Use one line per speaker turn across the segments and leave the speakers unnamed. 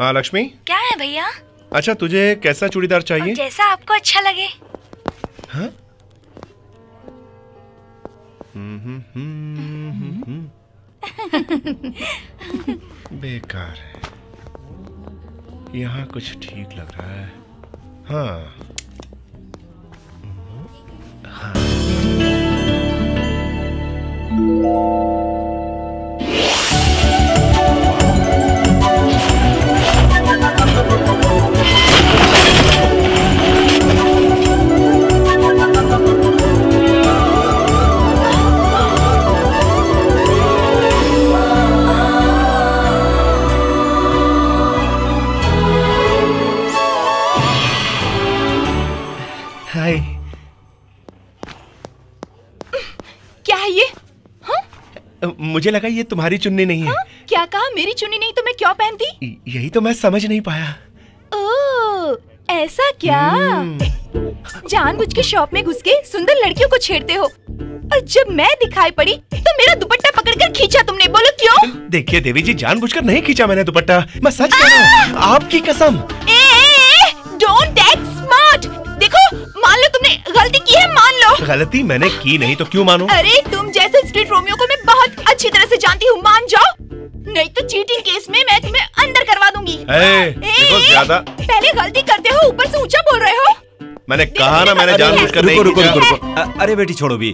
हाँ लक्ष्मी।
क्या है भैया?
अच्छा तुझे कैसा चूड़ीदार चाहिए?
जैसा आपको अच्छा लगे।
हाँ? बेकार है, यहाँ कुछ ठीक लग रहा है। हाँ हाँ। हाय।
क्या है ये? हाँ?
मुझे लगा ये तुम्हारी चुन्नी नहीं है।
हाँ? क्या कहा? मेरी चुन्नी नहीं तो मैं क्यों पहनती?
यही तो मैं समझ नहीं पाया।
ओह, ऐसा क्या? जानबूझ के शॉप में घुस के सुंदर लड़कियों को छेड़ते हो और जब मैं दिखाई पड़ी तो मेरा दुपट्टा पकड़कर खींचा तुमने। बोलो क्यों?
देखिए देवी जी, जानबूझकर नहीं खींचा मैंने दुपट्टा, मैं सच कह रहा हूँ, आपकी कसम।
Don't act smart. देखो, मान लो तुमने गलती की है, मान लो।
गलती मैंने की नहीं तो क्यों मानूं?
अरे तुम जैसे स्ट्रीट रोमियो को मैं बहुत अच्छी तरह से जानती हूँ, मान जाओ, नहीं तो चीटिंग केस में मैं तुम्हें अंदर करवा दूंगी।
देखो ज्यादा
पहले गलती करते हो, ऊपर से ऊंचा बोल रहे हो।
मैंने कहा ना, मैंने जानबूझकर नहीं खींचा।
रुको। अरे बेटी छोड़ो भी,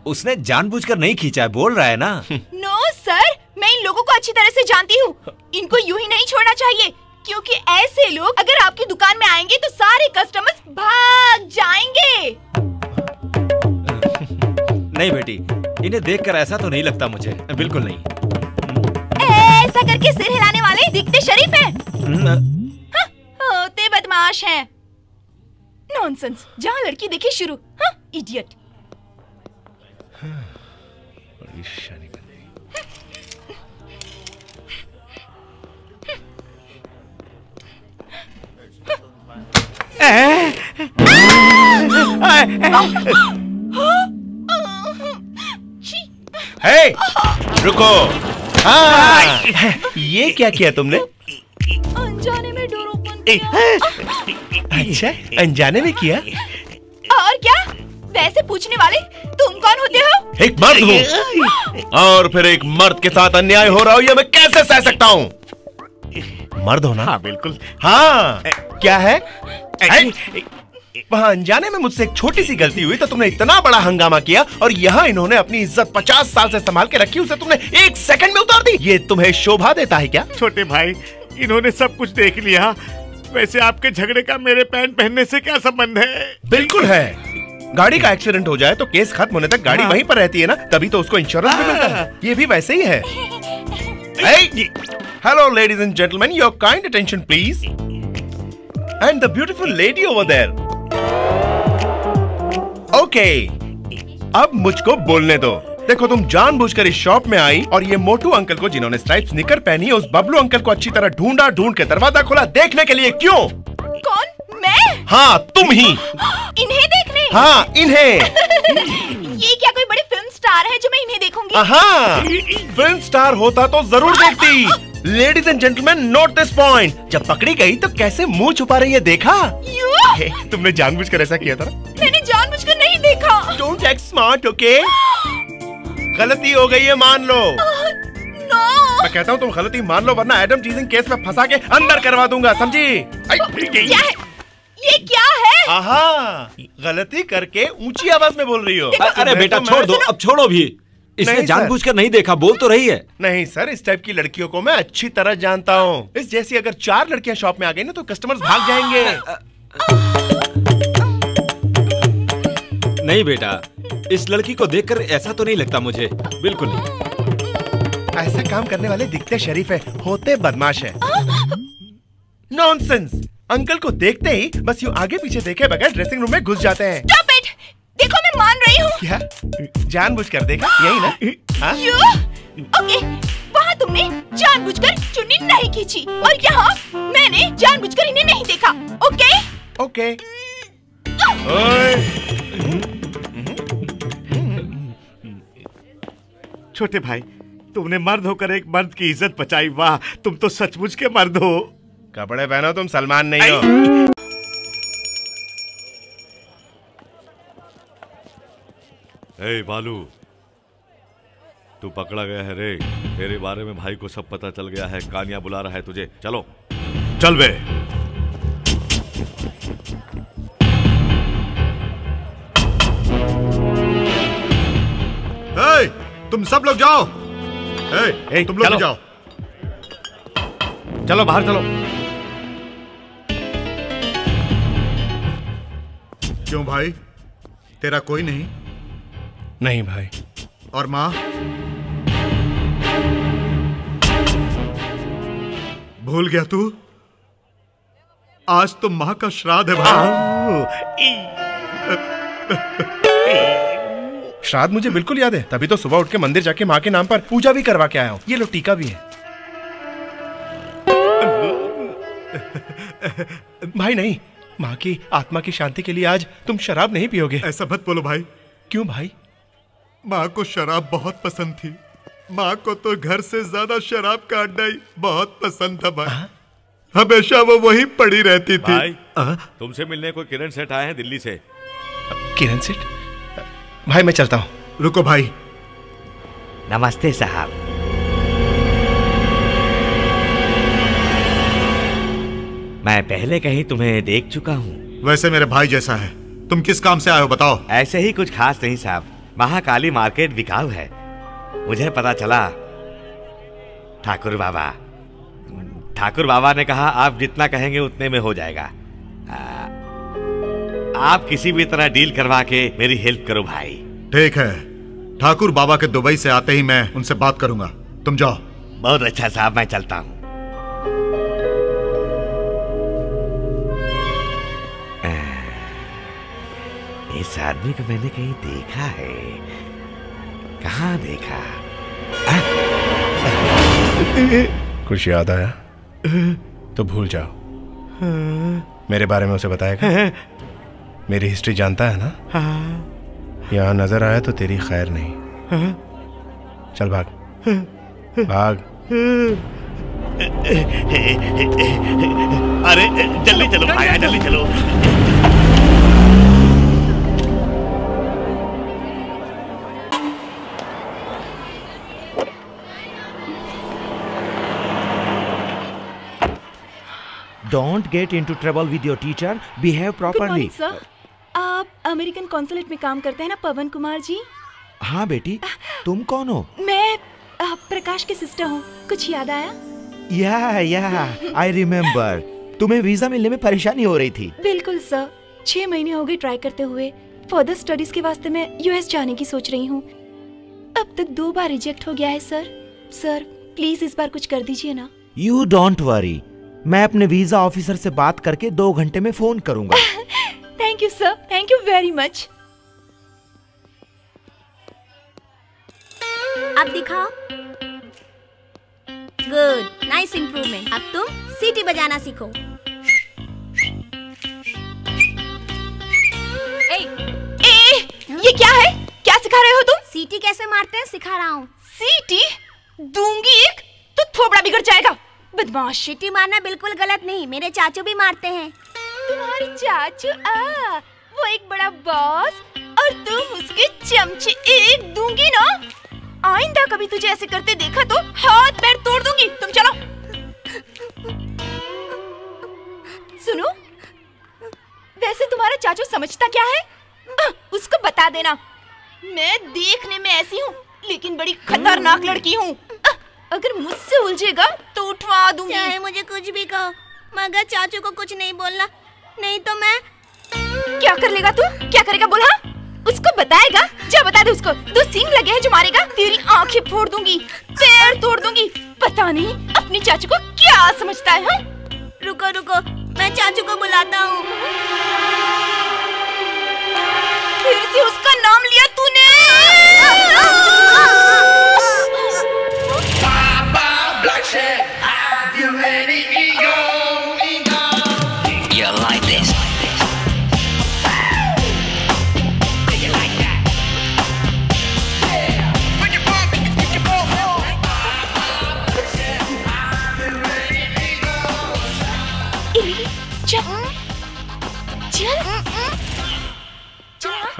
उसने जानबूझकर नहीं खींचा है, बोल रहा है ना।
नो सर, मैं इन लोगों को अच्छी तरह से जानती हूँ, इनको यूं ही नहीं छोड़ना चाहिए, क्योंकि ऐसे लोग अगर आपकी दुकान में आएंगे तो सारे कस्टमर्स भाग जाएंगे।
नहीं बेटी, इन्हें देखकर ऐसा तो नहीं लगता मुझे, बिल्कुल नहीं।
ऐसा करके सिर हिलाने वाले दिखते शरीफ हैं। होते बदमाश हैं। नॉनसेंस, जहाँ लड़की देखी शुरू। हाँ, इडियट।
हे, रुको। हाँ, ये क्या किया तुमने?
अनजाने में डोर ओपन किया।
अच्छा, अनजाने में किया?
और क्या? वैसे पूछने वाले तुम कौन होते हो?
एक मर्द हूँ, और फिर एक मर्द के साथ अन्याय हो रहा हो ये मैं कैसे सह सकता हूँ? मर्द हो ना?
हाँ बिल्कुल।
हाँ, क्या है? वहाँ अनजाने में मुझसे एक छोटी सी गलती हुई तो तुमने इतना बड़ा हंगामा किया, और यहाँ इन्होंने अपनी इज्जत 50 साल से संभाल के रखी, उसे तुमने 1 सेकंड में उतार दी। ये तुम्हें शोभा देता है क्या?
छोटे भाई, इन्होंने सब कुछ देख लिया। वैसे आपके झगड़े का मेरे पैंट पहनने से क्या संबंध है?
बिल्कुल है। गाड़ी का एक्सीडेंट हो जाए तो केस खत्म होने तक गाड़ी वहीं पर रहती है ना, तभी तो उसको इंश्योरेंस भी मिलता है। ये भी वैसे ही है। Hello ladies and gentleman, your kind attention please, and the beautiful lady over there. Okay, अब मुझको बोलने दो। देखो, तुम जानबूझकर इस शॉप में आई और ये मोटू अंकल को, जिन्होंने स्ट्राइप्स निकर पहनी है, उस बबलू अंकल को अच्छी तरह ढूंढ के दरवाजा खोला देखने के लिए। क्यों?
कौन? मैं?
हाँ, तुम ही।
इन्हें देखने?
हाँ, इन्हें।
ये क्या कोई बड़ी फिल्म स्टार है जो मैं इन्हें देखूंगी?
हाँ, फिल्म स्टार होता तो जरूर देखती। Ladies and gentleman, note this point. जब पकड़ी गई तो कैसे मुंह छुपा रही है, देखा? तुमने जानबूझकर ऐसा किया था ना?
मैंने जानबूझकर नहीं देखा।
Don't act smart, okay? गलती हो गई है, मान लो।
नो।
मैं कहता हूँ तुम गलती मान लो, वरना एडम चीजिंग केस में फंसा के अंदर करवा दूंगा, समझी?
क्या है? ये क्या है?
आहा, गलती करके ऊंची आवाज में बोल रही हो।
अरे बेटा छोड़ दो, अब छोड़ो भी। इसने जानबूझकर नहीं देखा, बोल तो रही है।
नहीं सर, इस टाइप की लड़कियों को मैं अच्छी तरह जानता हूँ। इस जैसी अगर 4 लड़कियां शॉप में आ गई ना तो कस्टमर्स भाग जाएंगे।
नहीं बेटा, इस लड़की को देखकर ऐसा तो नहीं लगता मुझे, बिल्कुल नहीं।
ऐसा काम करने वाले दिखते शरीफ है, होते बदमाश है। नॉनसेंस। अंकल को देखते ही बस यूं आगे पीछे देखे बगैर ड्रेसिंग रूम में घुस जाते हैं।
Stop it! देखो, मैं मान रही हूँ।
क्या? जानबूझकर देखा, यही ना?
ओके, वहाँ तुमने जानबूझकर चुन्नी नहीं खींची और यहाँ मैंने जानबूझकर इन्हें नहीं देखा। ओके?
ओके।
छोटे भाई, तुमने मर्द होकर एक मर्द की इज्जत बचाई। वाह, तुम तो सचमुच के मर्द हो।
कपड़े पहनो, तुम सलमान नहीं हो।
ए बालू, तू पकड़ा गया है रे। तेरे बारे में भाई को सब पता चल गया है। कानिया बुला रहा है तुझे। चलो
चल बे। तुम सब लोग जाओ। तुम लोग भी जाओ।
चलो बाहर चलो।
क्यों भाई, तेरा कोई नहीं?
नहीं भाई।
और माँ? भूल गया तू? आज तो माँ का श्राद्ध है भाई।
श्राद्ध मुझे बिल्कुल याद है, तभी तो सुबह उठ के मंदिर जाके माँ के नाम पर पूजा भी करवा के आया हूँ। ये लो टीका भी है। भाई नहीं, माँ की आत्मा की शांति के लिए आज तुम शराब नहीं पियोगे।
ऐसा मत बोलो भाई।
क्यों भाई?
माँ को शराब बहुत पसंद थी। माँ को तो घर से ज्यादा शराब का अड्डा ही बहुत पसंद था भाई। हमेशा वो वहीं पड़ी रहती थी।
भाई, तुमसे मिलने को किरण सेठ आए हैं दिल्ली से।
किरण सेठ? भाई मैं चलता हूँ।
रुको भाई।
नमस्ते साहब। मैं पहले कहीं तुम्हें देख चुका हूँ।
वैसे मेरे भाई जैसा है। तुम किस काम से आए हो बताओ?
ऐसे ही कुछ खास नहीं साहब। महाकाली मार्केट बिकाऊ है। मुझे पता चला ठाकुर बाबा ने कहा आप जितना कहेंगे उतने में हो जाएगा। आप किसी भी तरह डील करवा के मेरी हेल्प करो भाई।
ठीक है, ठाकुर बाबा के दुबई से आते ही मैं उनसे बात करूंगा। तुम जाओ।
बहुत अच्छा साहब, मैं चलता हूँ। इस आदमी को मैंने कहीं देखा है। कहाँ देखा?
कुछ याद आया तो भूल जाओ। मेरे बारे में उसे बताएगा? मेरी हिस्ट्री जानता है ना? यहाँ नजर आया तो तेरी खैर नहीं। चल भाग भाग।
अरे जल्दी चलो भाई, जल्दी चलो।
Don't get into trouble with your teacher. Behave properly.
Good morning, sir. आप अमेरिकन कॉन्सुलेट में काम करते हैं ना पवन कुमार जी?
हाँ बेटी, तुम कौन हो?
मैं प्रकाश की सिस्टर हूँ। कुछ याद आया?
या I remember. तुम्हें वीजा मिलने में परेशानी हो रही थी।
बिल्कुल सर। 6 महीने हो गए ट्राई करते हुए। फर्दर स्टडीज के वास्ते मैं यूएस जाने की सोच रही हूँ। अब तक 2 बार रिजेक्ट हो गया है सर। सर प्लीज इस बार कुछ कर दीजिए ना।
You don't worry. मैं अपने वीजा ऑफिसर से बात करके 2 घंटे में फोन करूंगा।
Thank you sir, thank you very much.
अब दिखाओ। Good, nice improvement. अब तुम सीटी बजाना सीखो।
ये क्या है? क्या सिखा रहे हो तुम?
सीटी कैसे मारते हैं सिखा रहा हूँ।
सीटी दूंगी एक तो थोबड़ा बिगड़ जाएगा। बदमाश।
सीटी मारना बिल्कुल गलत नहीं, मेरे चाचू भी मारते हैं।
तुम्हारे चाचू? वो एक बड़ा बॉस और तुम उसके चमचे। एक दूंगी ना, आइंदा कभी तुझे ऐसे करते देखा तो हाथ पैर तोड़ दूंगी। तुम चलो। सुनो, वैसे तुम्हारा चाचू समझता क्या है? उसको बता देना मैं देखने में ऐसी हूँ लेकिन बड़ी खतरनाक लड़की हूँ। अगर मुझसे उलझेगा तो उठवा दूंगी।
चाहे मुझे कुछ भी कहो, मगर चाचू को कुछ नहीं बोलना, नहीं तो मैं।
क्या कर लेगा तू? क्या करेगा बोल? हाँ, उसको बताएगा? जा बता दे उसको। 2 सींग लगे हैं जो मारेगा, तेरी आंखें फोड़ दूंगी, पैर तोड़ दूंगी। पता नहीं अपने चाचू को क्या समझता है। हाँ?
रुको रुको, मैं चाचू को बुलाता हूँ।
फिर से उसका नाम लिया तूने?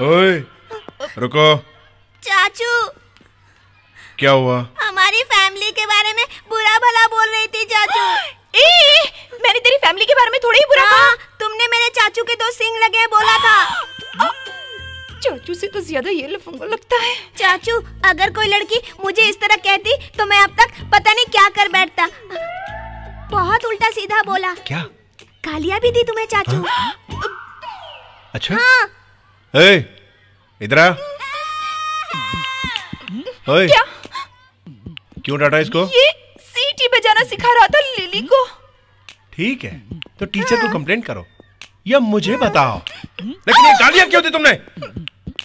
ओए, रुको।
चाचू,
क्या हुआ?
हमारी फैमिली के बारे में बुरा भला बोल रही थी चाचू।
मैंने तेरी फैमिली के बारे में थोड़ा ही बुरा कहा।
तुमने मेरे चाचू के 2 सींग लगे बोला था।
चाचू से तो ज्यादा ये लफंगा लगता है।
चाचू, अगर कोई लड़की मुझे इस तरह कहती तो मैं अब तक पता नहीं क्या कर बैठता। बहुत उल्टा सीधा बोला।
क्या?
गालियाँ भी दी तुम्हें चाचू।
अच्छा?
हाँ।
ए, इधर आ। ओए,
क्या?
क्यों डांटा इसको?
ये सीटी बजाना सिखा रहा था लिली को।
ठीक है, तो टीचर को कंप्लेंट करो या मुझे बताओ। लेकिन ये गालियां क्यों दी तुमने?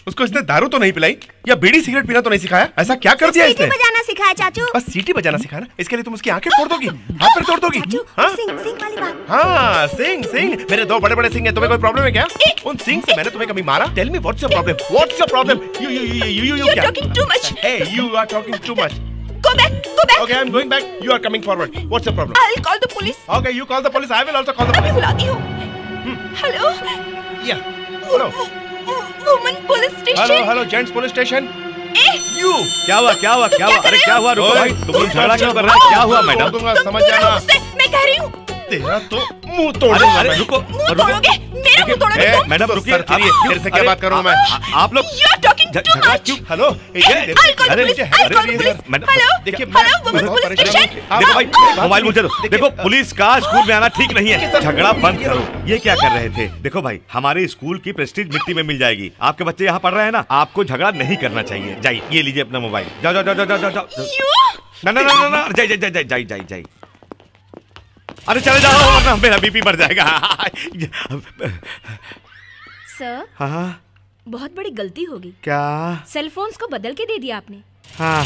उसको इसने दारू तो नहीं पिलाई या बीड़ी सिगरेट पीना तो नहीं सिखाया? ऐसा क्या कर दिया इसने?
सीटी बजाना सिखाया चाचू।
बस सीटी बजाना सिखाया ना? इसके लिए तुम उसकी आंखें तोड़ दोगी, हाथ पैर तोड़ दोगी?
हाँ? सिंग वाली बात।
हाँ, सिंग। मेरे 2 बड़े-बड़े सिंग हैं, तुम्हें कोई प्रॉब्लम है क्या? उन सिंग से मैंने तुम्हें कभी मारा? Tell me what's your problem? What's your problem? You
You're talking too much.
Hey, you are talking too much.
Go back.
Okay, I'm going back. You are coming forward. What's your problem?
I'll call the police.
Okay, you call the police. I will also call the police.
बुलाती हूँ। Hello.
Yeah. Hello.
Woman police station.
Hello, gents police station.
You क्या हुआ? अरे क्या हुआ? रुको भाई, तुम लोग झगड़ा क्यों कर रहे हो? क्या हुआ मैडम?
समझ जाना।
मैं कह रही हूँ।
तेरा तो मुंह तोड़ूंगा।
अरे रुको,
मुंह तोड़ोगे? मेरा मुंह तोड़ोगे तुम?
मैडम रुकिए।
फिर से क्या बात करूँ मैं?
आप लोग
You're talking too much.
Hello,
I'll call the police. Hello,
देखिए,
वुमन पुलिस स्टेशन।
देखो भाई, मोबाइल मुझे दो। देखो, पुलिस का स्कूल में आना ठीक नहीं है। झगड़ा बंद करो। ये क्या कर रहे थे? देखो भाई, हमारे स्कूल की प्रेस्टीज मिट्टी में मिल जाएगी। आपके बच्चे यहाँ पढ़ रहे हैं ना, आपको झगड़ा नहीं करना चाहिए। जाइए, ये लीजिए अपना मोबाइल। जाओ। ना, जाइए। अरे चले जाओ, वरना मेरा बीपी बढ़ जाएगा।
सर,
हाँ,
बहुत बड़ी गलती होगी।
क्या?
सेल फोन्स को बदल के दे दिया आपने।
हाँ।